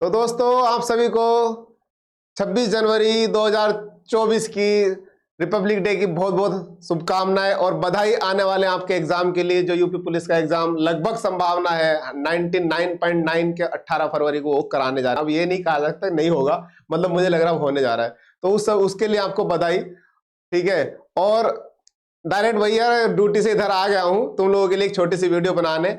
तो दोस्तों आप सभी को 26 जनवरी 2024 की रिपब्लिक डे की बहुत बहुत शुभकामनाएं और बधाई आने वाले आपके एग्जाम के लिए। जो यूपी पुलिस का एग्जाम लगभग संभावना है 99.9 के 18 फरवरी को वो कराने जा रहा है। अब ये नहीं कहा सकता नहीं होगा, मतलब मुझे लग रहा है होने जा रहा है, तो उसके लिए आपको बधाई। ठीक है, और डायरेक्ट भैया ड्यूटी से इधर आ गया हूं तुम लोगों के लिए एक छोटी सी वीडियो बनाने।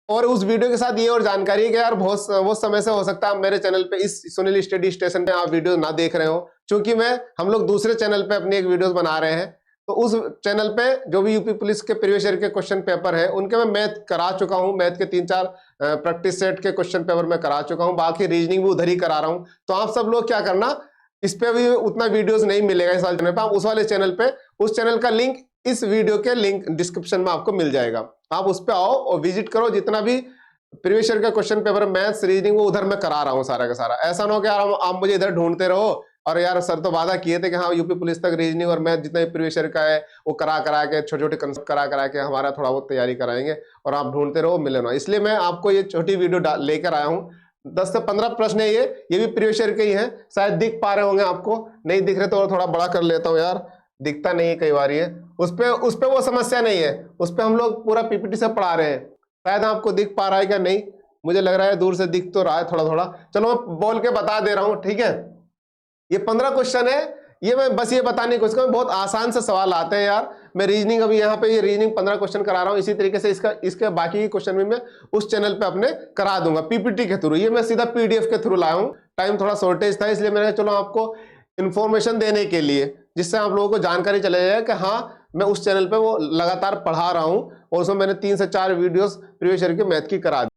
और उस वीडियो के साथ ये और जानकारी है कि यार बहुत समय से हो सकता है मेरे चैनल पे इस सुनील स्टडी स्टेशन पे आप वीडियो ना देख रहे हो, क्योंकि हम लोग दूसरे चैनल पे अपनी एक वीडियोस बना रहे हैं। तो उस चैनल पे जो भी यूपी पुलिस के प्रीवियस ईयर के क्वेश्चन पेपर है उनके मैं मैथ करा चुका हूं। मैथ के 3-4 प्रैक्टिस सेट के क्वेश्चन पेपर मैं करा चुका हूं, बाकी रीजनिंग भी उधर ही करा रहा हूं। तो आप सब लोग क्या करना, इस पे भी उतना वीडियोस नहीं मिलेगा इस वाले चैनल पे, आप उस वाले चैनल पे, उस चैनल का लिंक इस वीडियो के लिंक डिस्क्रिप्शन में आपको मिल जाएगा। आप उस पर आओ और विजिट करो। जितना भी प्रीवियस ईयर का क्वेश्चन पेपर मैथ्स रीजनिंग वो उधर मैं करा रहा हूँ सारा का सारा। ऐसा ना हो कि यार आप मुझे इधर ढूंढते रहो और यार सर तो वादा किए थे कि हाँ यूपी पुलिस तक रीजनिंग और मैथ जितना भी प्रीवियस ईयर का है वो करा के छोटे छोटे कंसेप्ट करा के हमारा थोड़ा बहुत तैयारी कराएंगे और आप ढूंढते रहो, मिले ना। इसलिए मैं आपको ये छोटी वीडियो लेकर आया हूँ। 10 से 15 प्रश्न है ये भी प्रीवियस ईयर के ही है। शायद दिख पा रहे होंगे, आपको नहीं दिख रहे तो थोड़ा बड़ा कर लेता हूँ यार, दिखता नहीं है कई बार ये। उस पे वो समस्या नहीं है, उस पे हम लोग पूरा पीपीटी से पढ़ा रहे हैं। शायद आपको दिख पा रहा है क्या, नहीं मुझे लग रहा है दूर से दिख तो रहा है थोड़ा थोड़ा। चलो मैं बोल के बता दे रहा हूं, ठीक है। ये 15 क्वेश्चन है, ये मैं बस ये बताने की कोशिश कर, बहुत आसान से सवाल आते हैं यार। मैं रीजनिंग अभी यहाँ पे ये रीजनिंग 15 क्वेश्चन करा रहा हूँ, इसी तरीके से इसके बाकी के क्वेश्चन भी मैं उस चैनल पे अपने करा दूंगा पीपीटी के थ्रू। ये मैं सीधा पीडीएफ के थ्रू लाया हूँ, टाइम थोड़ा शॉर्टेज था इसलिए मैंने चलो आपको इन्फॉर्मेशन देने के लिए, जिससे आप लोगों को जानकारी चले जाए कि हाँ मैं उस चैनल पे वो लगातार पढ़ा रहा हूँ और उसमें मैंने 3 से 4 वीडियोस प्रीवियस ईयर के मैथ की करा दी।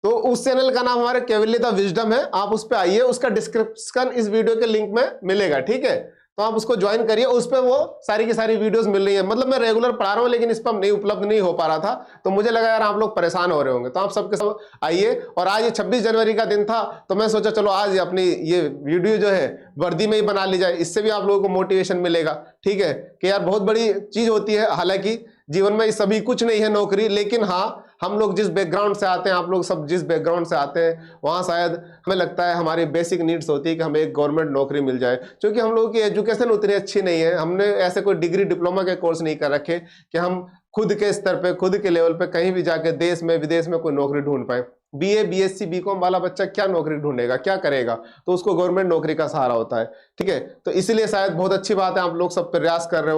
तो उस चैनल का नाम हमारे केवली द विजडम है, आप उस पे आइए, उसका डिस्क्रिप्शन इस वीडियो के लिंक में मिलेगा, ठीक है। तो आप उसको ज्वाइन करिए, उस पे वो सारी की सारी वीडियोस मिल रही है। मतलब मैं रेगुलर पढ़ा रहा हूँ लेकिन इस पर नहीं उपलब्ध नहीं हो पा रहा था, तो मुझे लगा यार आप लोग परेशान हो रहे होंगे, तो आप सबके सब आइए। और आज ये 26 जनवरी का दिन था तो मैं सोचा चलो आज अपनी ये वीडियो जो है वर्दी में ही बना ली जाए, इससे भी आप लोगों को मोटिवेशन मिलेगा, ठीक है। कि यार बहुत बड़ी चीज होती है, हालांकि जीवन में सभी कुछ नहीं है नौकरी, लेकिन हाँ हम लोग जिस बैकग्राउंड से आते हैं, आप लोग सब जिस बैकग्राउंड से आते हैं, वहाँ शायद हमें लगता है हमारी बेसिक नीड्स होती है कि हमें एक गवर्नमेंट नौकरी मिल जाए। क्योंकि हम लोगों की एजुकेशन उतनी अच्छी नहीं है, हमने ऐसे कोई डिग्री डिप्लोमा के कोर्स नहीं कर रखे कि हम खुद के स्तर पे खुद के लेवल पे कहीं भी जाके देश में विदेश में कोई नौकरी ढूंढ पाए। बीए बीएससी बीकॉम वाला बच्चा क्या नौकरी ढूंढेगा, क्या करेगा, तो उसको गवर्नमेंट नौकरी का सहारा होता है, ठीक है। तो इसीलिए शायद बहुत अच्छी बात है आप लोग सब प्रयास कर रहे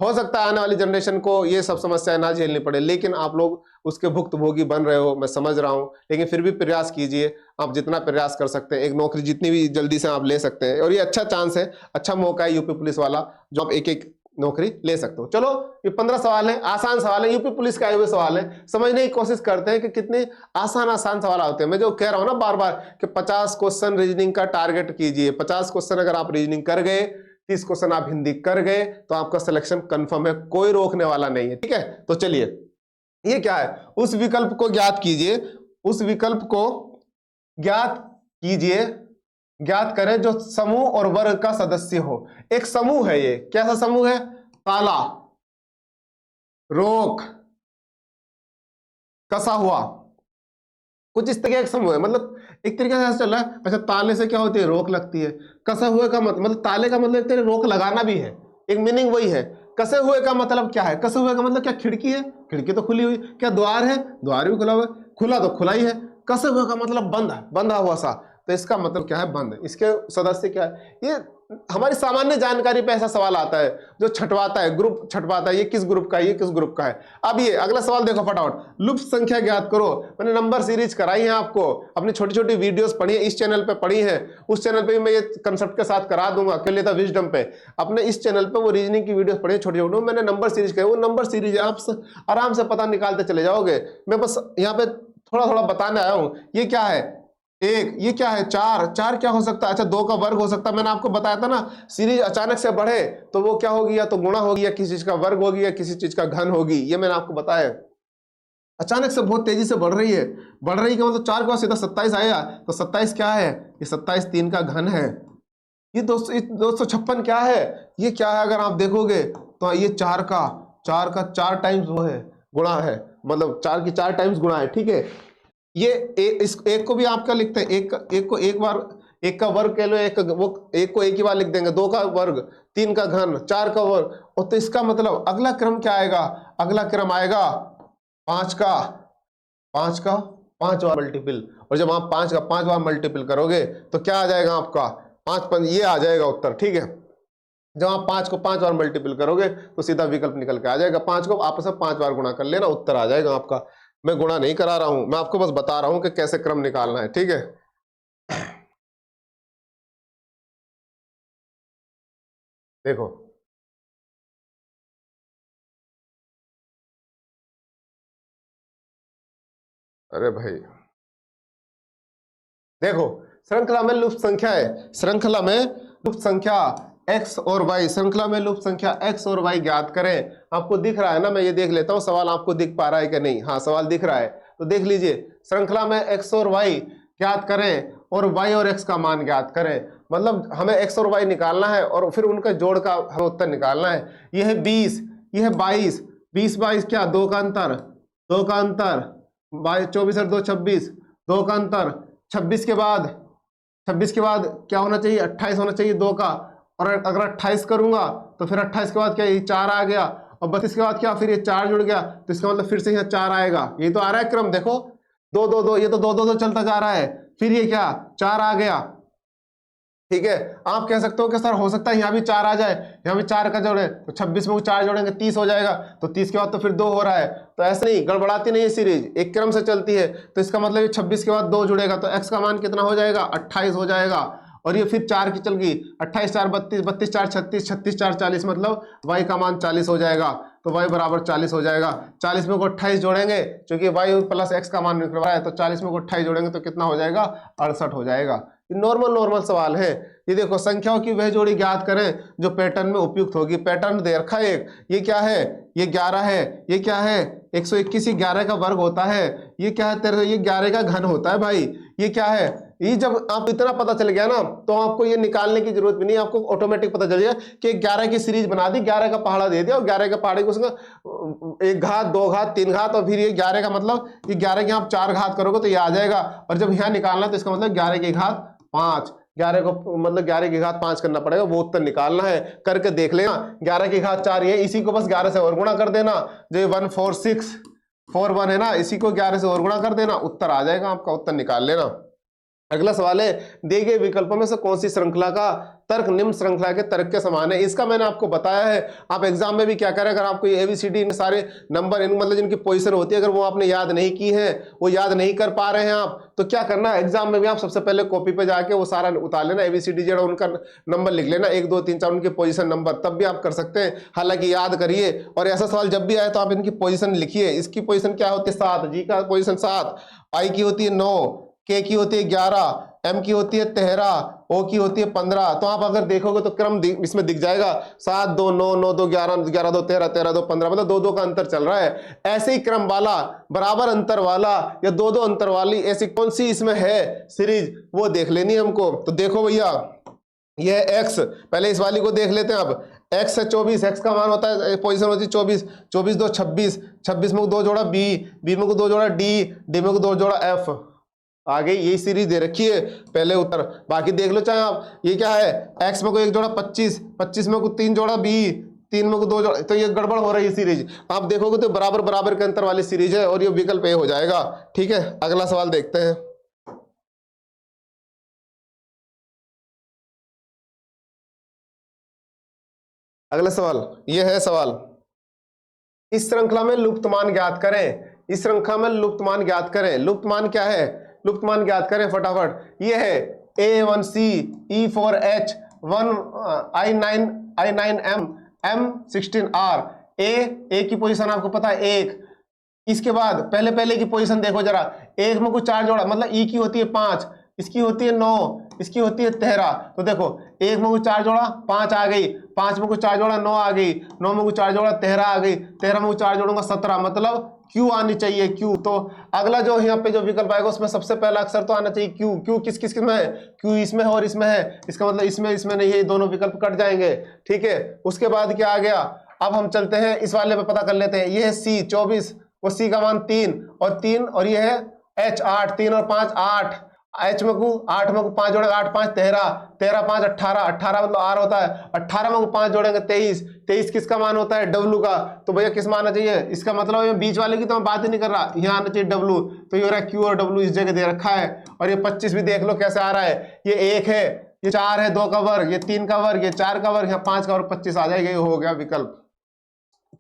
हो सकता है आने वाली जनरेशन को ये सब समस्याएं ना झेलनी पड़े, लेकिन आप लोग उसके भुक्तभोगी बन रहे हो, मैं समझ रहा हूं, लेकिन फिर भी प्रयास कीजिए। आप जितना प्रयास कर सकते हैं एक नौकरी जितनी भी जल्दी से आप ले सकते हैं, और ये अच्छा चांस है, अच्छा मौका है यूपी पुलिस वाला, जो आप एक एक नौकरी ले सकते हो। चलो ये 15 सवाल है, आसान सवाल है, यूपी पुलिस के आए हुए सवाल है, समझने की कोशिश करते हैं कि कितने आसान सवाल होते हैं। मैं जो कह रहा हूं ना बार बार कि 50 क्वेश्चन रीजनिंग का टारगेट कीजिए। 50 क्वेश्चन अगर आप रीजनिंग कर गए, 30 क्वेश्चन आप हिंदी कर गए, तो आपका सिलेक्शन कंफर्म है, कोई रोकने वाला नहीं है, ठीक है। तो चलिए ये क्या है, उस विकल्प को ज्ञात कीजिए, उस विकल्प को ज्ञात कीजिए, ज्ञात करें जो समूह और वर्ग का सदस्य हो। एक समूह है, ये कैसा समूह है, ताला, रोक, कसा हुआ, कुछ इस तरह का समूह है। मतलब एक तरीके से चल रहा है। अच्छा ताले से क्या होती है, रोक लगती है। कसे हुए का मतलब ताले का मतलब एक तरह रोक लगाना भी है, एक मीनिंग वही है। कसे हुए का मतलब क्या है, कसे हुए का मतलब क्या, खिड़की है, खिड़की तो खुली हुई, क्या द्वार है, द्वार भी खुला हुआ, खुला तो खुला ही है। कसे हुए का मतलब बंद है, बंधा हुआ सा, तो इसका मतलब क्या है, बंद। इसके सदस्य क्या है, ये हमारी सामान्य जानकारी पे ऐसा सवाल आता है जो छटवाता है, ग्रुप छटवाता है, ये किस ग्रुप का है, ये किस ग्रुप का है। अब ये अगला सवाल देखो फटाफट, लुप्त संख्या ज्ञात करो। मैंने नंबर सीरीज कराई है आपको, अपनी छोटी छोटी वीडियोस पढ़ी है, इस चैनल पे पढ़ी है, उस चैनल पे भी मैं ये कंसेप्ट के साथ करा दूंगा, केवली द विजडम पे। अपने इस चैनल पे वो रीजनिंग की वीडियोस पढ़ी है छोटी छोटी, मैंने नंबर सीरीज कराई, वो नंबर सीरीज आप आराम से पता निकालते चले जाओगे। मैं बस यहाँ पे थोड़ा थोड़ा बताने आया हूँ। ये क्या है, एक, ये क्या है, चार, चार क्या हो सकता है, अच्छा 2 का वर्ग हो सकता है। मैंने आपको बताया था ना, सीरीज अचानक से बढ़े तो वो क्या होगी, या तो गुणा होगी, या किसी चीज का वर्ग होगी, या किसी चीज का घन होगी, ये मैंने आपको बताया। अचानक से बहुत तेजी से बढ़ रही है, बढ़ रही का मतलब 4 के बाद सीधा 27 आया, तो 27 क्या है, ये 27 3 का घन है। ये 256 क्या है, ये क्या है, अगर आप देखोगे तो ये 4 का 4 टाइम्स वो है, गुणा है, मतलब 4 की 4 टाइम्स गुणा है, ठीक है। ये इस एक को भी आप क्या लिखते हैं, एक को एक बार, एक का वर्ग कह लो, एक को एक ही बार लिख देंगे, 2 का वर्ग, 3 का घन, 4 का वर्ग। और तो इसका मतलब अगला क्रम क्या आएगा, अगला क्रम आएगा 5 का 5 बार मल्टीपल। और जब आप 5 का 5 बार मल्टीपल करोगे तो क्या आ जाएगा आपका 5 ये आ जाएगा उत्तर। ठीक है, जब आप 5 को 5 बार मल्टीपल करोगे तो सीधा विकल्प निकल के आ जाएगा। 5 को आपस में 5 बार गुणा कर लेना, उत्तर आ जाएगा आपका। मैं गुणा नहीं करा रहा हूं, मैं आपको बस बता रहा हूं कि कैसे क्रम निकालना है। ठीक है, देखो अरे भाई देखो, श्रृंखला में लुप्त संख्या है, श्रृंखला में लुप्त संख्या x और y, श्रृंखला में लुप्त संख्या x और y ज्ञात करें। आपको दिख रहा है ना, मैं ये देख लेता हूं सवाल आपको दिख पा रहा है कि नहीं। हाँ, सवाल दिख रहा है, तो देख लीजिए। श्रृंखला में x और y ज्ञात करें और y और x का मान ज्ञात करें। मतलब हमें x और y निकालना है और फिर उनका जोड़ का हमें उत्तर निकालना है। ये है 20, ये है 22, 20 क्या, 2 का अंतर, 2 का अंतर, 24 और 2 26, 2 का अंतर, 26 के बाद क्या होना चाहिए, 28 होना चाहिए 2 का। और अगर 28 करूंगा तो फिर 28 के बाद क्या, ये 4 आ गया। और 32 के बाद क्या, फिर ये 4 जुड़ गया, तो इसका मतलब फिर से यहाँ 4 आएगा। ये तो आ रहा है क्रम, देखो 2 2 2, ये तो 2 2 2 चलता जा रहा है। फिर ये क्या 4 आ गया। ठीक है, आप कह सकते हो कि सर हो सकता है यहाँ भी 4 आ जाए, यहाँ भी 4 का जोड़े तो 26 में 4 जोड़ेंगे 30 हो जाएगा, तो 30 के बाद तो फिर 2 हो रहा है। तो ऐसे नहीं, गड़बड़ाती नहीं है सीरीज, एक क्रम से चलती है। तो इसका मतलब ये 26 के बाद 2 जुड़ेगा तो x का मान कितना हो जाएगा, 28 हो जाएगा। और ये फिर 4 की चल गई, 28 4 32, 32 4 36, 36 4 40, मतलब y का मान 40 हो जाएगा। तो y बराबर 40 हो जाएगा। 40 में को 28 जोड़ेंगे, क्योंकि y प्लस x का मान निकल रहा है, तो 40 में को 28 जोड़ेंगे तो कितना हो जाएगा, 68 हो जाएगा। ये नॉर्मल सवाल है। ये देखो, संख्याओं की वह जोड़ी ज्ञात करें जो पैटर्न में उपयुक्त होगी। पैटर्न दे रखा है एक, ये क्या है, ये 11 है, ये क्या है 121, 11 का वर्ग होता है। ये क्या है तेरे, ये 11 का घन होता है भाई। ये क्या है, ये जब आप इतना पता चल गया ना तो आपको ये निकालने की जरूरत भी नहीं, आपको ऑटोमेटिक पता चल गया कि 11 की सीरीज बना दी, 11 का पहाड़ा दे दिया और 11 का पहाड़े को उसका 1 घात 2 घात 3 घात, और फिर ये 11 का मतलब ये 11 के आप 4 घात करोगे तो ये आ जाएगा। और जब यहाँ निकालना तो इसका मतलब 11 की घात 5, 11 को मतलब 11 की घात 5 करना पड़ेगा, वो उत्तर निकालना है। करके देख लेना, 11 की घात 4 ये, इसी को बस 11 से और गुणा कर देना, जो 14641 है ना, इसी को 11 से और गुणा कर देना, उत्तर आ जाएगा आपका, उत्तर निकाल लेना। अगला सवाल है, दिए गए विकल्पों में से कौन सी श्रृंखला का तर्क निम्न श्रृंखला के तर्क के समान है। इसका मैंने आपको बताया है। आप एग्जाम में भी क्या करें, अगर आपको ये ABCD इन सारे नंबर इन मतलब जिनकी पोजीशन होती है, अगर वो आपने याद नहीं की है, वो याद नहीं कर पा रहे हैं आप, तो क्या करना है, एग्जाम में भी आप सबसे पहले कॉपी पे जाके वो सारा उतार लेना, ABCD जो उनका नंबर लिख लेना, 1 2 3 4 उनके पोजीशन नंबर, तब भी आप कर सकते हैं। हालांकि याद करिए, और ऐसा सवाल जब भी आए तो आप इनकी पोजीशन लिखिए। इसकी पोजीशन क्या होती है, 7, जी का पोजीशन 7, I की होती है 9, K की होती है 11, M की होती है 13, O की होती है 15। तो आप अगर देखोगे तो क्रम इसमें दिख जाएगा, 7 2 9 9 2 11, 11 2 13, 13 2 15, मतलब 2 2 का अंतर चल रहा है। ऐसे ही क्रम वाला, बराबर अंतर वाला या 2 2 अंतर वाली ऐसी कौन सी इसमें है सीरीज, वो देख लेनी है हमको। तो देखो भैया, ये x, पहले इस वाली को देख लेते हैं। अब x है 24, x का मान होता है, पोजीशन होती है 24, 24 2 26, 26 में 2 जोड़ा b, b में 2 जोड़ा d, d में 2 जोड़ा f, आगे यही सीरीज दे रखी है, पहले उत्तर। बाकी देख लो चाहे आप, ये क्या है, x में को 1 जोड़ा 25, 25 में को 3 जोड़ा b, 3 में को 2 जोड़ा, तो ये गड़बड़ हो रही है सीरीज। आप देखोगे तो बराबर बराबर के अंतर वाली सीरीज है और ये विकल्प ए हो जाएगा। ठीक है, अगला सवाल देखते हैं। अगला सवाल ये है सवाल, इस श्रृंखला में लुप्त मान ज्ञात करें। इस श्रृंखला में लुप्त मान ज्ञात करें। लुप्त मान क्या है, लुप्त मान ज्ञात करें फटाफट। ये है A1C E4H 1 I9M M16R। ए की पोजीशन आपको पता है 1, इसके बाद पहले की पोजीशन देखो जरा, 1 में कुछ 4 जोड़ा, मतलब ई की होती है 5, इसकी होती है 9, इसकी होती है 13। तो देखो 1 में कुछ 4 जोड़ा 5 आ गई, 5 में कुछ 4 जोड़ा 9 आ गई, 9 में कुछ 4 जोड़ा 13 आ गई, 13 में कुछ 4 जोड़ूंगा 17, मतलब क्यू आनी चाहिए क्यू। तो अगला जो यहाँ पे जो विकल्प आएगा उसमें सबसे पहला अक्षर तो आना चाहिए क्यू। क्यू किस किस में है, क्यू इसमें है और इसमें है, इसका मतलब इसमें नहीं है, दोनों विकल्प कट जाएंगे। ठीक है, उसके बाद क्या आ गया, अब हम चलते हैं इस वाले पे पता कर लेते हैं। ये है C 24, वो C का मान 3 और 3 और ये है H 8, 3 और 5 8, H में को 8 में को 5 जोड़ेंगे 8 5 13, 13 5 18, 18 मतलब R होता है, 18 में को 5 जोड़ेंगे 23, 23 किसका मान होता है W का, तो भैया किस मान आना चाहिए, इसका मतलब ये बीच वाले की तो मैं बात ही नहीं कर रहा, यहाँ आना चाहिए W, तो ये हो रहा है Q और W इस जगह दे रखा है। और ये 25 भी देख लो कैसे आ रहा है, ये 1 है, ये 4 है, 2 का वर्ग, ये 3 का वर्ग, ये 4 का वर्ग, यहाँ 5 का वर्ग, 25 आ जाएगा, ये हो गया विकल्प।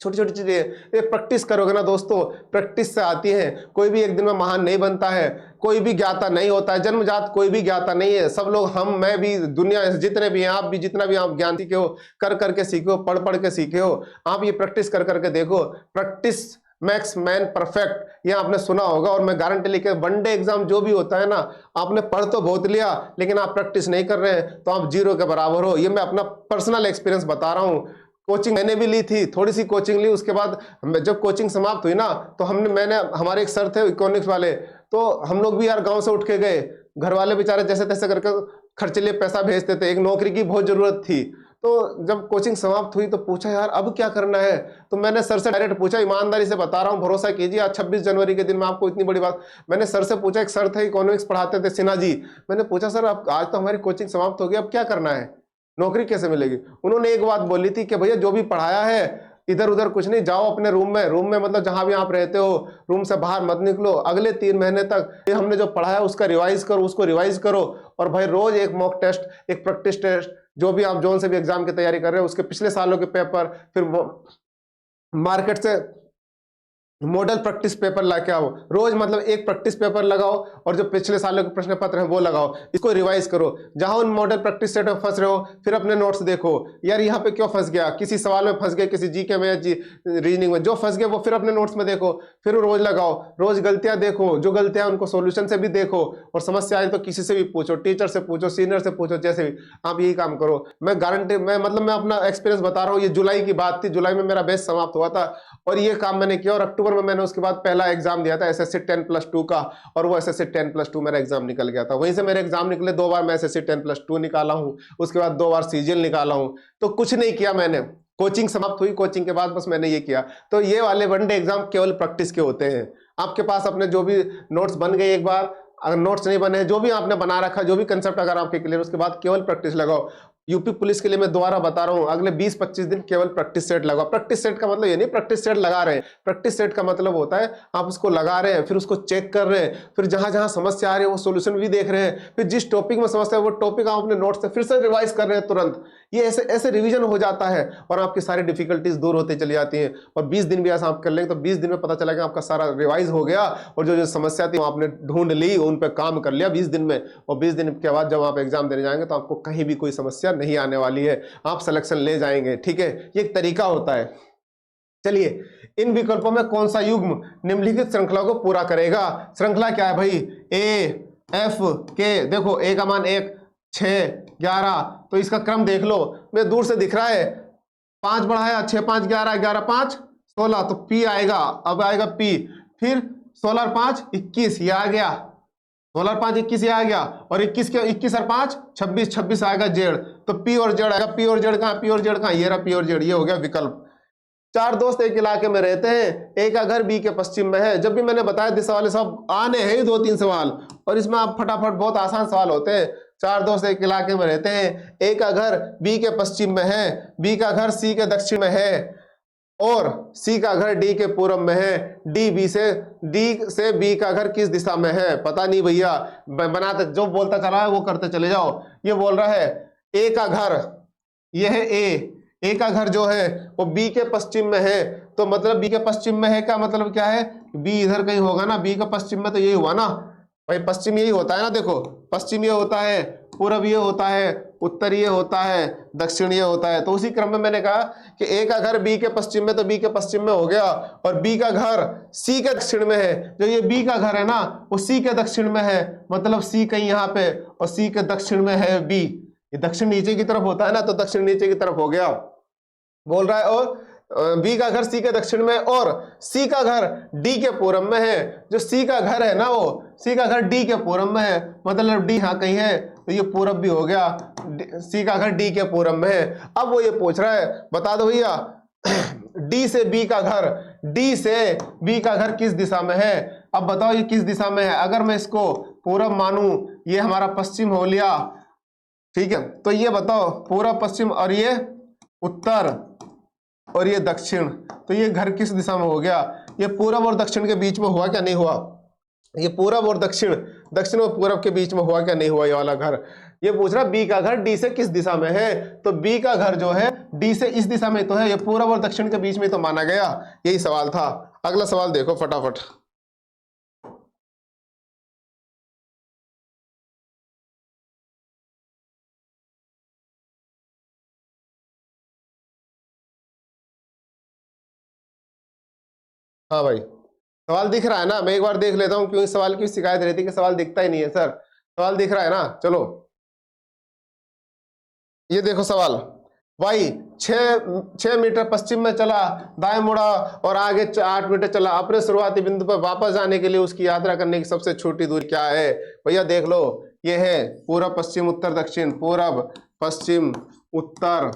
छोटी छोटी चीजें ये प्रैक्टिस करोगे ना दोस्तों, प्रैक्टिस से आती है। कोई भी एक दिन में महान नहीं बनता है, कोई भी ज्ञाता नहीं होता है, जन्मजात कोई भी ज्ञाता नहीं है। सब लोग, हम, मैं भी, दुनिया जितने भी हैं, आप भी, जितना भी आप ज्ञान सीखे हो, कर करके सीखे हो, पढ़ पढ़ के सीखे हो, आप ये प्रैक्टिस कर करके देखो। प्रैक्टिस मैक्स मैन परफेक्ट, ये आपने सुना होगा। और मैं गारंटी लेके, वनडे एग्जाम जो भी होता है ना, आपने पढ़ तो बहुत लिया लेकिन आप प्रैक्टिस नहीं कर रहे हैं तो आप जीरो के बराबर हो। ये मैं अपना पर्सनल एक्सपीरियंस बता रहा हूँ। कोचिंग मैंने भी ली थी, थोड़ी सी कोचिंग ली, उसके बाद जब कोचिंग समाप्त हुई ना, तो हमारे एक सर थे इकोनॉमिक्स वाले, तो हम लोग भी यार गांव से उठ के गए, घर वाले बेचारे जैसे तैसे करके खर्चे लिए पैसा भेजते थे, एक नौकरी की बहुत जरूरत थी। तो जब कोचिंग समाप्त हुई तो पूछा यार अब क्या करना है, तो मैंने सर से डायरेक्ट पूछा, ईमानदारी से बता रहा हूँ, भरोसा कीजिए, आज 26 जनवरी के दिन मैं आपको इतनी बड़ी बात, मैंने सर से पूछा, एक सर थे इकोनॉमिक्स पढ़ाते थे, सिन्हा जी, मैंने पूछा सर अब आज तो हमारी कोचिंग समाप्त हो गई, अब क्या करना है, नौकरी कैसे मिलेगी। उन्होंने एक बात बोली थी कि भैया जो भी पढ़ाया है इधर उधर कुछ नहीं, जाओ अपने रूम में मतलब जहां भी आप रहते हो, रूम से बाहर मत निकलो, अगले 3 महीने तक ये हमने जो पढ़ाया उसका रिवाइज करो, उसको रिवाइज करो। और भाई रोज एक मॉक टेस्ट, एक प्रैक्टिस टेस्ट, जो भी आप जोन से भी एग्जाम की तैयारी कर रहे हो उसके पिछले सालों के पेपर, फिर मार्केट से मॉडल प्रैक्टिस पेपर लाके आओ, रोज मतलब एक प्रैक्टिस पेपर लगाओ और जो पिछले सालों के प्रश्न पत्र हैं वो लगाओ, इसको रिवाइज करो। जहां उन मॉडल प्रैक्टिस सेट में फंस रहे हो फिर अपने नोट्स देखो, यार यहाँ पे क्यों फंस गया, किसी सवाल में फंस गए, किसी जीके में, रीजनिंग में जो फंस गए वो फिर अपने नोट्स में देखो, फिर रोज लगाओ, रोज गलतियां देखो, जो गलतियां उनको सोल्यूशन से भी देखो, और समस्या आए तो किसी से भी पूछो, टीचर से पूछो, सीनियर से पूछो, जैसे भी आप यही काम करो। मैं गारंटी, मैं अपना एक्सपीरियंस बता रहा हूँ, ये जुलाई की बात थी, जुलाई में मेरा बैच समाप्त हुआ था और ये काम मैंने किया, और अक्टूबर में मैंने उसके बाद पहला एग्जाम दिया था एसएससी 10+2 का, और वो एसएससी 10+2 मेरा एग्जाम निकल गया था। वहीं से मेरे एग्जाम निकले, 2 बार मैं एसएससी 10+2 निकाला हूं, उसके बाद 2 बार सीजीएल निकाला हूं। तो कुछ नहीं किया मैंने, कोचिंग समाप्त हुई, कोचिंग के बाद बस मैंने ये किया। तो ये वाले वनडे एग्जाम केवल प्रैक्टिस के होते हैं। आपके पास अपने जो भी नोट्स बन गए, एक बार अगर नोट्स नहीं बने, जो भी आपने बना रखा, जो भी कंसेप्ट अगर आपके क्लियर, उसके बाद केवल प्रैक्टिस लगाओ। यूपी पुलिस के लिए मैं दोबारा बता रहा हूं, अगले 20-25 दिन केवल प्रैक्टिस सेट लगाओ। प्रैक्टिस सेट का मतलब ये नहीं प्रैक्टिस सेट लगा रहे हैं, प्रैक्टिस सेट का मतलब होता है आप उसको लगा रहे हैं, फिर उसको चेक कर रहे हैं, फिर जहां जहां समस्या आ रही है वो सोल्यूशन भी देख रहे हैं, फिर जिस टॉपिक में समस्या है वो टॉपिक आप अपने नोट्स से फिर से रिवाइज कर रहे हैं तुरंत। ये ऐसे ऐसे रिवीजन हो जाता है और आपकी सारी डिफिकल्टीज दूर होते चली जाती हैं। और 20 दिन भी ऐसा आप कर लेंगे तो 20 दिन में पता चला कि आपका सारा रिवाइज हो गया, और जो जो समस्या थी वो आपने ढूंढ ली, उन पर काम कर लिया 20 दिन में। और 20 दिन के बाद जब आप एग्जाम देने जाएंगे तो आपको कहीं भी कोई समस्या नहीं आने वाली है, आप सिलेक्शन ले जाएंगे। ठीक है, ये एक तरीका होता है। चलिए, इन विकल्पों में कौन सा युग्म निम्नलिखित श्रृंखला को पूरा करेगा। श्रृंखला क्या है भाई, ए एफ के, देखो ए का मान 1 6 11, तो इसका क्रम देख लो, मैं दूर से दिख रहा है, 5 बढ़ाया 6 5 11, 11 5 16, तो पी आएगा, अब आएगा पी, फिर 16 और 5 21, ये आ गया, 16 और 5 21 ये आ गया, और 21 और 5 26, 26 आएगा जेड, तो पी और जेड आएगा। पी और जेड कहाँ, पी और जेड कहाँ, ये रहा पी और जेड, ये हो गया विकल्प। 4 दोस्त एक इलाके में रहते हैं, ए का घर बी के पश्चिम में है। जब भी मैंने बताया दिशा वाले सब आने हैं 2-3 सवाल, और इसमें आप फटाफट, बहुत आसान सवाल होते हैं। 4 दोस्त एक इलाके में रहते हैं, ए का घर बी के पश्चिम में है, बी का घर सी के दक्षिण में है, और सी का घर डी के पूर्व में है। डी से बी का घर किस दिशा में है, पता नहीं भैया, बनाते जो बोलता चला है वो करते चले जाओ। ये बोल रहा है ए का घर, ये है ए का घर जो है वो बी के पश्चिम में है, तो मतलब बी के पश्चिम में है का मतलब क्या है, बी इधर कहीं होगा ना, बी के पश्चिम में तो यही हुआ ना भाई, पश्चिम यही होता है ना, देखो पश्चिम ये होता है, पूर्व ये होता है, उत्तर ये होता है, दक्षिण ये होता है। तो उसी क्रम में मैंने कहा कि ए का घर बी के पश्चिम में, तो बी के पश्चिम में हो गया, और बी का घर सी के दक्षिण में है। जो ये बी का घर है ना वो सी के दक्षिण में है, मतलब सी कहीं यहाँ पे, और सी के दक्षिण में है बी, ये दक्षिण नीचे की तरफ होता है ना, तो दक्षिण नीचे की तरफ हो गया, बोल रहा है। और बी का घर सी के दक्षिण में, और सी का घर डी के पूर्व में है। जो सी का घर है ना वो सी का घर डी के पूर्व में है, मतलब डी यहाँ कहीं है, तो ये पूर्व भी हो गया, सी का घर डी के पूर्व में है। अब वो ये पूछ रहा है, बता दो भैया डी से बी का घर किस दिशा में है। अब बताओ ये किस दिशा में है। अगर मैं इसको पूरब मानूं, ये हमारा पश्चिम हो लिया, ठीक है, तो ये बताओ पूरब पश्चिम और ये उत्तर और ये दक्षिण, तो ये घर किस दिशा में हो गया? ये पूरब और दक्षिण के बीच में हुआ क्या नहीं हुआ? ये पूरब और दक्षिण, दक्षिण और पूरब के बीच में हुआ क्या नहीं हुआ ये वाला घर? ये पूछ रहा बी का घर डी से किस दिशा में है, तो बी का घर जो है डी से इस दिशा में तो है, ये पूरब और दक्षिण के बीच में तो माना गया। यही सवाल था। अगला सवाल देखो फटाफट। हाँ भाई, सवाल दिख रहा है ना? मैं एक बार देख लेता हूँ, क्यों इस सवाल की शिकायत रहती है कि सवाल दिखता ही नहीं है सर। सवाल दिख रहा है ना? चलो ये देखो सवाल। भाई 6 मीटर पश्चिम में चला, दाएं मुड़ा और आगे 8 मीटर चला। अपने शुरुआती बिंदु पर वापस जाने के लिए उसकी यात्रा करने की सबसे छोटी दूरी क्या है? भैया देख लो, ये है पूरब पश्चिम उत्तर दक्षिण, पूरब पश्चिम उत्तर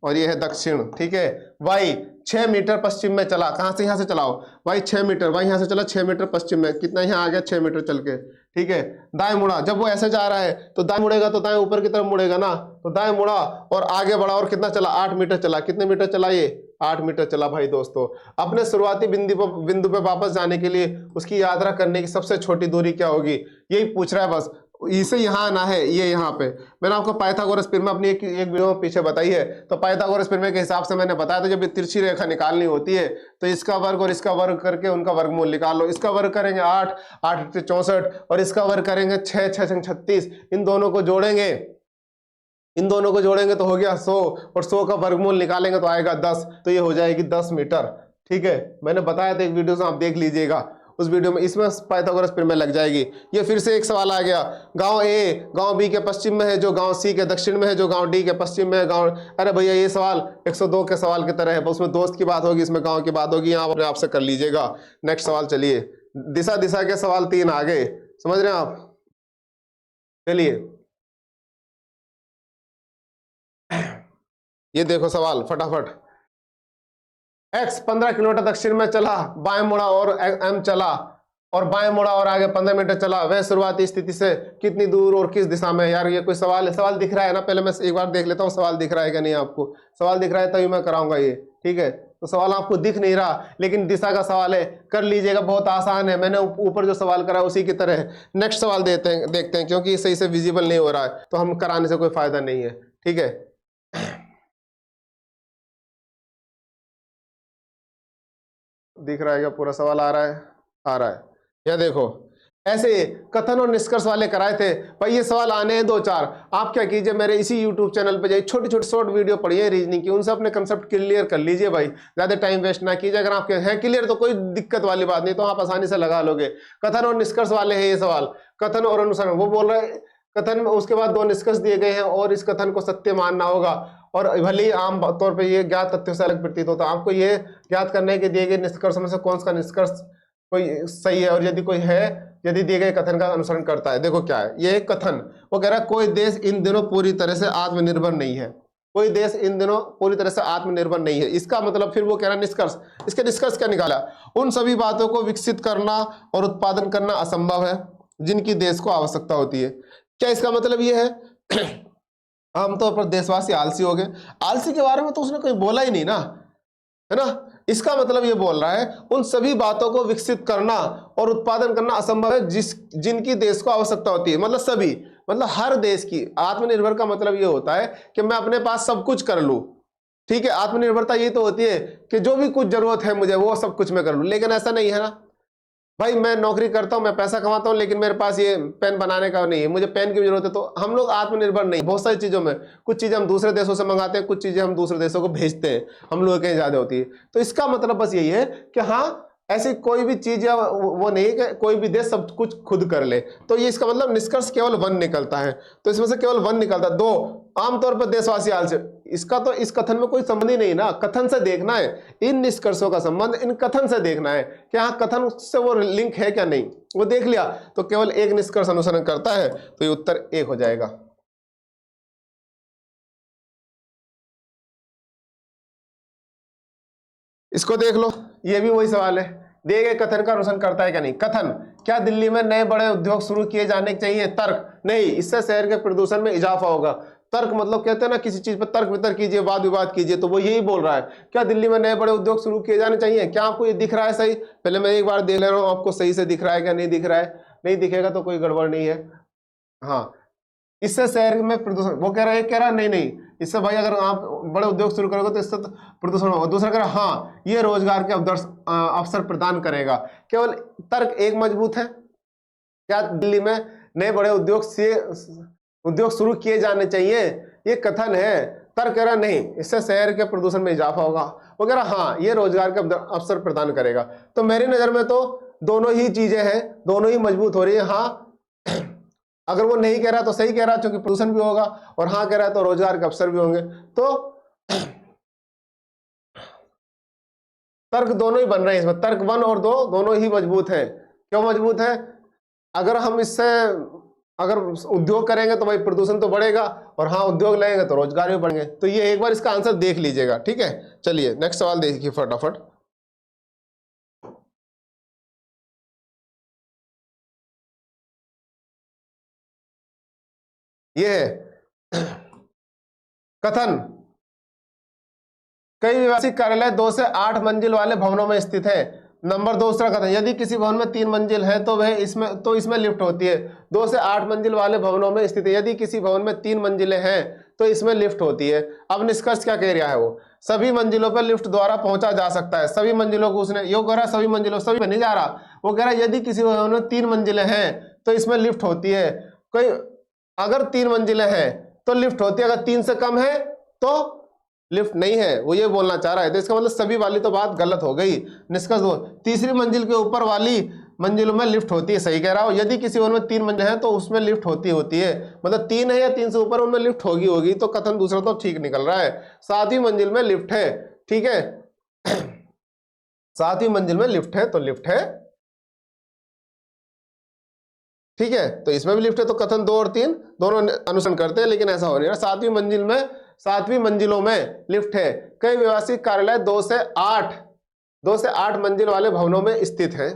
और ये है दक्षिण, ठीक है। भाई 6 मीटर पश्चिम में चला, कहां से? यहां से चलाओ भाई 6 मीटर, भाई यहां से चला 6 मीटर पश्चिम में, कितना यहाँ आ गया 6 मीटर चल के, ठीक है। दाएं मुड़ा, जब वो ऐसे जा रहा है तो दाएं मुड़ेगा तो दाएं ऊपर की तरफ मुड़ेगा ना, तो दाएं मुड़ा और आगे बढ़ा और कितना चला? 8 मीटर चला। कितने मीटर चला? ये 8 मीटर चला। भाई दोस्तों, अपने शुरुआती बिंदु पे वापस जाने के लिए उसकी यात्रा करने की सबसे छोटी दूरी क्या होगी? यही पूछ रहा है बस। इसे यहाँ आना है, ये यहाँ पे मैंने आपको पाइथागोरस प्रमेय अपनी एक वीडियो में पीछे बताई है, तो पाइथागोरस प्रमेय के हिसाब से मैंने बताया था जब ये तिरछी रेखा निकालनी होती है तो इसका वर्ग और इसका वर्ग करके उनका वर्गमूल निकाल लो। इसका वर्ग करेंगे 8, 8 से 64 और इसका वर्ग करेंगे 6, 6 से 36। इन दोनों को जोड़ेंगे, इन दोनों को जोड़ेंगे तो हो गया 100 और 100 का वर्गमूल निकालेंगे तो आएगा 10, तो ये हो जाएगी 10 मीटर, ठीक है। मैंने बताया था एक वीडियो से, आप देख लीजिएगा उस वीडियो में, इसमें पाइथागोरस प्रमेय लग जाएगी। ये फिर से एक सवाल आ गया, गांव ए गांव बी के पश्चिम में है जो गांव सी के दक्षिण में है, जो गांव डी के पश्चिम में है गांव। अरे भैया ये सवाल 102 के सवाल की तरह है, उसमें दोस्त की बात होगी, इसमें गांव की बात होगी, यहाँ अपने आपसे कर लीजिएगा। नेक्स्ट सवाल चलिए, दिशा दिशा के सवाल 3 आ गए, समझ रहे हैं आप? चलिए ये देखो सवाल फटाफट। एक्स 15 किलोमीटर दक्षिण में चला, बाएं मुड़ा और एम चला और बाएं मुड़ा और आगे 15 मीटर चला, वह शुरुआती स्थिति से कितनी दूर और किस दिशा में? यार ये कोई सवाल है? सवाल दिख रहा है ना? पहले मैं एक बार देख लेता हूँ सवाल दिख रहा है कि नहीं आपको। सवाल दिख रहा है तभी मैं कराऊंगा ये, ठीक है। तो सवाल आपको दिख नहीं रहा लेकिन दिशा का सवाल है, कर लीजिएगा, बहुत आसान है। मैंने ऊपर जो सवाल करा उसी की तरह है। नेक्स्ट सवाल देखते हैं, क्योंकि सही से विजिबल नहीं हो रहा है तो हम कराने से कोई फायदा नहीं है, ठीक है। दिख रहा है क्या? पूरा सवाल आ रहा है? आ रहा है। यह देखो, ऐसे कथन और निष्कर्ष वाले कराए थे भाई, ये सवाल आने हैं 2-4। आप क्या कीजिए, मेरे इसी यूट्यूब चैनल पे जाइए, छोटी छोटी शॉर्ट वीडियो पढ़िए रीजनिंग की, उनसे अपने कंसेप्ट क्लियर कर लीजिए भाई, ज्यादा टाइम वेस्ट ना कीजिए। अगर आपके हैं क्लियर तो कोई दिक्कत वाली बात नहीं, तो आप आसानी से लगा लोगे। कथन और निष्कर्ष वाले हैं ये सवाल, कथन और अनुसरण। वो बोल रहे हैं कथन में उसके बाद 2 निष्कर्ष दिए गए हैं और इस कथन को सत्य मानना होगा, और भले ही आम तौर पर ये ज्ञात तथ्यों से अलग प्रतीत होता है, आपको ये ज्ञात करने के दिए गए निष्कर्ष में से कौन सा निष्कर्ष कोई सही है और यदि कोई है, यदि दिए गए कथन का अनुसरण करता है। देखो क्या है ये कथन, वो कह रहा है कोई देश इन दिनों पूरी तरह से आत्मनिर्भर नहीं है, कोई देश इन दिनों पूरी तरह से आत्मनिर्भर नहीं है। इसका मतलब फिर वो कह रहा है निष्कर्ष, इसके निष्कर्ष क्या निकाला? उन सभी बातों को विकसित करना और उत्पादन करना असंभव है जिनकी देश को आवश्यकता होती है। क्या इसका मतलब ये है? आमतौर पर देशवासी आलसी हो गए। आलसी के बारे में तो उसने कोई बोला ही नहीं ना, है ना। इसका मतलब ये बोल रहा है उन सभी बातों को विकसित करना और उत्पादन करना असंभव है जिनकी देश को आवश्यकता होती है। मतलब सभी, मतलब हर देश की। आत्मनिर्भर का मतलब ये होता है कि मैं अपने पास सब कुछ कर लूं, ठीक है। आत्मनिर्भरता ये तो होती है कि जो भी कुछ जरूरत है मुझे वो सब कुछ मैं कर लूं, लेकिन ऐसा नहीं है ना भाई। मैं नौकरी करता हूं, मैं पैसा कमाता हूं, लेकिन मेरे पास ये पेन बनाने का नहीं है, मुझे पेन की भी जरूरत है। तो हम लोग आत्मनिर्भर नहीं बहुत सारी चीजों में। कुछ चीजें हम दूसरे देशों से मंगाते हैं, कुछ चीजें हम दूसरे देशों को भेजते हैं, हम लोग कहीं ज्यादा होती है। तो इसका मतलब बस यही है कि हाँ, ऐसी कोई भी चीज या वो नहीं है कि कोई भी देश सब कुछ खुद कर ले। तो ये इसका मतलब निष्कर्ष केवल 1 निकलता है, तो इसमें से केवल 1 निकलता है। 2, आमतौर पर देशवासी आलसी। इसका तो इस कथन में कोई संबंध ही नहीं ना, कथन से देखना है, इन निष्कर्षों का संबंध इन कथन से देखना है कि हाँ कथन से वो लिंक है क्या नहीं, वो देख लिया तो केवल एक निष्कर्ष अनुसरण करता है, तो ये उत्तर 1 हो जाएगा। इसको देख लो, ये भी वही सवाल है दिए गए कथन का अनुसरण करता है क्या नहीं। कथन, क्या दिल्ली में नए बड़े उद्योग शुरू किए जाने चाहिए। तर्क, नहीं, इससे शहर के प्रदूषण में इजाफा होगा। तर्क मतलब कहते हैं ना किसी चीज पर तर्क वितर्क कीजिए, वाद विवाद कीजिए, तो वो यही बोल रहा है। क्या दिल्ली में नए बड़े उद्योग शुरू किए जाने चाहिए। क्या आपको ये दिख रहा है सही? पहले मैं एक बार देख ले रहा हूँ आपको सही से दिख रहा है क्या नहीं दिख रहा है। नहीं दिखेगा तो कोई गड़बड़ नहीं है। हाँ, इससे शहर में प्रदूषण, वो कह रहा है, कह रहा नहीं नहीं, इससे भाई अगर आप बड़े उद्योग शुरू करोगे तो इससे तो प्रदूषण होगा। दूसरा कह रहा हाँ, ये रोजगार के अवसर प्रदान करेगा। केवल तर्क एक मजबूत है। क्या दिल्ली में नए बड़े उद्योग शुरू किए जाने चाहिए, ये कथन है। तर्क कह रहा नहीं, इससे शहर के प्रदूषण में इजाफा होगा। वो कह रहा हाँ, ये रोजगार के अवसर प्रदान करेगा। तो मेरी नजर में तो दोनों ही चीजें हैं, दोनों ही मजबूत हो रही है। हाँ, अगर वो नहीं कह रहा तो सही कह रहा, क्योंकि प्रदूषण भी होगा, और हाँ कह रहा है तो रोजगार के अवसर भी होंगे। तो तर्क दोनों ही बन रहे हैं इसमें। तर्क 1 और 2 दोनों ही मजबूत है। क्यों मजबूत है? अगर हम इससे अगर उद्योग करेंगे तो भाई प्रदूषण तो बढ़ेगा, और हाँ उद्योग लगेंगे तो रोजगार भी बढ़ेंगे। तो ये एक बार इसका आंसर देख लीजिएगा, ठीक है। चलिए नेक्स्ट सवाल देखिए फटाफट। ये है कथन, कई व्यवसायिक कार्यालय 2 से 8 मंजिल वाले भवनों में स्थित है। नंबर 2 दूसरा कथन, यदि किसी भवन में 3 मंजिल है तो वह इसमें लिफ्ट होती है। 2 से 8 मंजिल वाले भवनों में स्थित है। यदि किसी भवन में 3 मंजिलें हैं तो इसमें लिफ्ट होती है। अब निष्कर्ष क्या कह रहा है वो, सभी मंजिलों पर लिफ्ट द्वारा पहुंचा जा सकता है। सभी मंजिलों को उसने यो कह रहा, सभी मंजिलों, सभी में नहीं जा रहा। वो कह रहा है यदि किसी भवन में 3 मंजिलें हैं तो इसमें लिफ्ट होती है। कोई अगर 3 मंजिलें हैं तो लिफ्ट होती है, अगर 3 से कम है तो लिफ्ट नहीं है, वो ये बोलना चाह रहा है। तो इसका मतलब सभी वाली तो बात गलत हो गई। निष्कर्ष दो, तीसरी मंजिल के ऊपर वाली मंजिलों में लिफ्ट होती है, सही कह रहा हूं। यदि किसी भवन में 3 मंजिल है तो उसमें लिफ्ट होती है, मतलब 3 है या 3 से ऊपर उनमें लिफ्ट होगी। तो कथन दूसरा तो ठीक निकल रहा है। 7वीं मंजिल में लिफ्ट है, ठीक है। 7वीं मंजिल में लिफ्ट है तो लिफ्ट है, ठीक है। तो इसमें भी लिफ्ट है, तो कथन 2 और 3 दोनों अनुसरण करते हैं, लेकिन ऐसा हो नहीं रहा। 7वीं मंजिलों में लिफ्ट है। कई व्यवसायिक कार्यालय 2 से 8 मंजिल वाले भवनों में स्थित हैं।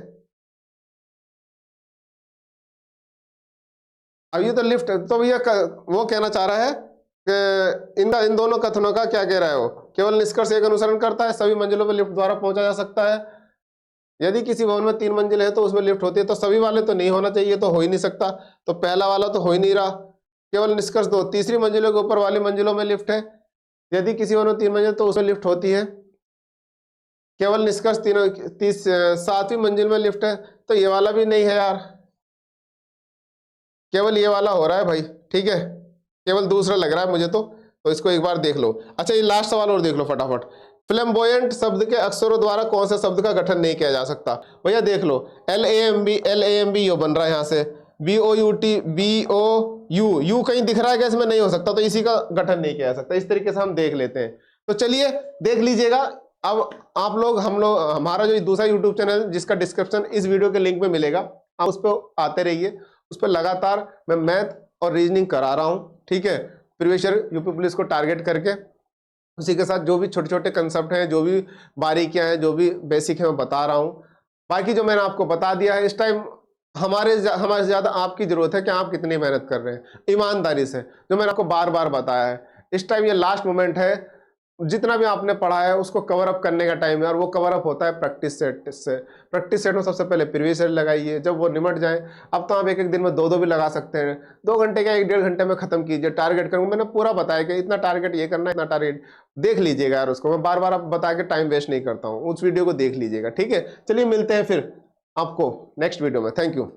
अब ये तो लिफ्ट, तो भैया वो कहना चाह रहा है कि इन दोनों कथनों का क्या कह रहा है वो, केवल निष्कर्ष एक अनुसरण करता है, सभी मंजिलों पर लिफ्ट द्वारा पहुंचा जा सकता है। यदि किसी भवन में 3 मंजिल है तो उसमें लिफ्ट होती है, तो सभी वाले तो नहीं होना चाहिए, तो हो ही नहीं सकता। तो पहला वाला तो हो ही नहीं रहा। केवल निष्कर्ष 2, तीसरी मंजिलों के ऊपर वाली मंजिलों में लिफ्ट है। यदि किसी भवन में 3 मंजिल तो उसमें लिफ्ट होती है। केवल निष्कर्ष 7वीं मंजिल में लिफ्ट है, तो ये वाला भी नहीं है यार, केवल ये वाला हो रहा है भाई, ठीक है। केवल दूसरा लग रहा है मुझे तो इसको एक बार देख लो। अच्छा, ये लास्ट सवाल और देख लो फटाफट। फ्लैम्बोयेंट शब्द के अक्षरों द्वारा कौन से शब्द का गठन नहीं किया जा सकता। भैया देख लो, LAMB यो बन रहा है यहाँ से, BOUT BOU कहीं दिख रहा है क्या इसमें? नहीं हो सकता, तो इसी का गठन नहीं किया जा सकता। इस तरीके से हम देख लेते हैं। तो चलिए देख लीजिएगा। अब आप लोग हमारा जो दूसरा यूट्यूब चैनल जिसका डिस्क्रिप्शन इस वीडियो के लिंक में मिलेगा, आप उस पर आते रहिए। उस पर लगातार मैं मैथ और रीजनिंग करा रहा हूँ, ठीक है, प्रीवियस ईयर यूपी पुलिस को टारगेट करके। उसी के साथ जो भी छोटे छोटे कंसेप्ट हैं, जो भी बारीकियां हैं, जो भी बेसिक है, मैं बता रहा हूँ। बाकी जो मैंने आपको बता दिया है, इस टाइम हमारे से ज़्यादा आपकी ज़रूरत है कि आप कितनी मेहनत कर रहे हैं ईमानदारी से, जो मैंने आपको बार बार बताया है। इस टाइम ये लास्ट मोमेंट है, जितना भी आपने पढ़ा है उसको कवर अप करने का टाइम है, और वो कवर अप होता है प्रैक्टिस सेट से। प्रैक्टिस सेट में सबसे पहले प्रीवियस ईयर लगाइए, जब वो निमट जाए। अब तो आप एक दिन में 2 भी लगा सकते हैं, 2 घंटे का 1-1.5 घंटे में खत्म कीजिए। टारगेट करूँगा, मैंने पूरा बताया कि इतना टारगेट ये करना है, इतना टारगेट देख लीजिएगा यार। उसको मैं बार बार आप बता के टाइम वेस्ट नहीं करता हूँ, उस वीडियो को देख लीजिएगा, ठीक है। चलिए मिलते हैं फिर आपको नेक्स्ट वीडियो में। Thank you.